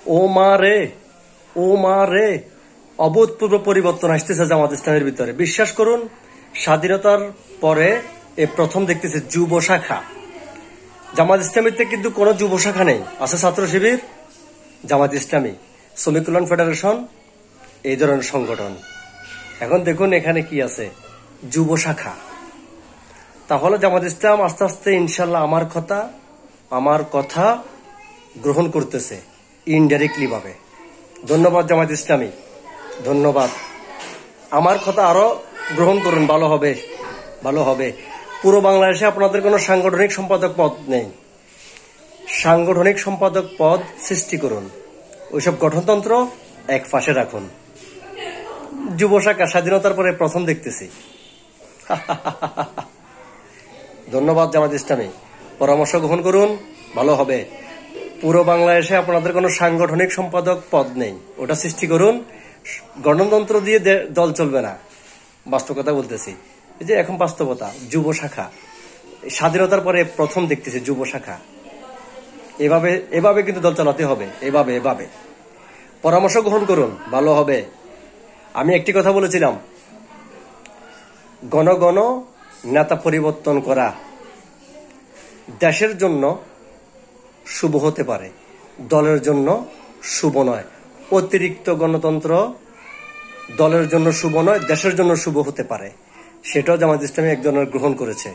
ও মা রে, ও মা রে, অভূতপূর্ব পরিবর্তন আসতেছে জামাত ইসলামের ভিতরে। বিশ্বাস করুন, স্বাধীনতার পরে এ প্রথম দেখতেছে যুব শাখা। জামাত ইসলামীতে কিন্তু কোনো যুব শাখা নেই, আছে ছাত্র শিবির, জামাত ইসলামী, শ্রমিক কল্যাণ ফেডারেশন, এই ধরনের সংগঠন। এখন দেখুন এখানে কি আছে, যুব শাখা। তাহলে জামাত ইসলাম আস্তে আস্তে ইনশাল্লাহ আমার কথা গ্রহণ করতেছে ইনডাইরেক্টলি ভাবে। ধন্যবাদ জামাত ইসলামী, ধন্যবাদ। আমার কথা আরো গ্রহণ করুন, ভালো হবে, ভালো হবে। পুরো বাংলাদেশে আপনাদের কোনো সাংগঠনিক সম্পাদক পদ নেই, সাংগঠনিক সম্পাদক পদ সৃষ্টি করুন। ওইসব গঠনতন্ত্র এক পাশে রাখুন। যুব শাখা স্বাধীনতার পরে প্রথম দেখতেছি। ধন্যবাদ জামাত ইসলামী, পরামর্শ গ্রহণ করুন, ভালো হবে। পুরো বাংলাদেশে আপনাদের কোনো সাংগঠনিক সম্পাদক পদ নেই, ওটা সৃষ্টি করুন। গণতন্ত্র দিয়ে দল চলবে না, বাস্তব কথা বলতেছি। এই যে এখন বাস্তবতা, যুব শাখা স্বাধীনতার পরে প্রথম দেখতেছি যুব শাখা। এভাবে এভাবে কিন্তু দল চালাতে হবে, এভাবে এভাবে। পরামর্শ গ্রহণ করুন, ভালো হবে। আমি একটি কথা বলেছিলাম, গণ গণ নেতা পরিবর্তন করা দেশের জন্য শুভ হতে পারে, দলের জন্য শুভ নয়। অতিরিক্ত গণতন্ত্র দলের জন্য শুভ নয়, দেশের জন্য শুভ হতে পারে। সেটাও জামাত ইসলামী এক ধরনের গ্রহণ করেছে।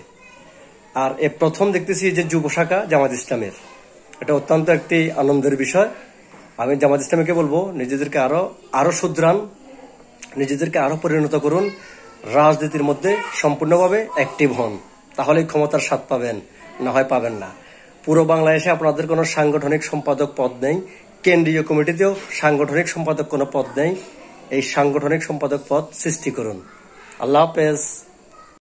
আর এ প্রথম দেখতেছি যে যুব শাখা জামাত ইসলামের, এটা অত্যন্ত একটি আনন্দের বিষয়। আমি জামাত ইসলামীকে বলবো, নিজেদেরকে আরো শুধরান, নিজেদেরকে আরো পরিণত করুন, রাজনীতির মধ্যে সম্পূর্ণভাবে অ্যাক্টিভ হন, তাহলে ক্ষমতার স্বাদ পাবেন, না হয় পাবেন না। পুরো বাংলাদেশে আপনাদের কোনো সাংগঠনিক সম্পাদক পদ নেই, কেন্দ্রীয় কমিটিতেও সাংগঠনিক সম্পাদক কোনো পদ নেই। এই সাংগঠনিক সম্পাদক পদ সৃষ্টি করুন। আল্লাহ হাফেজ।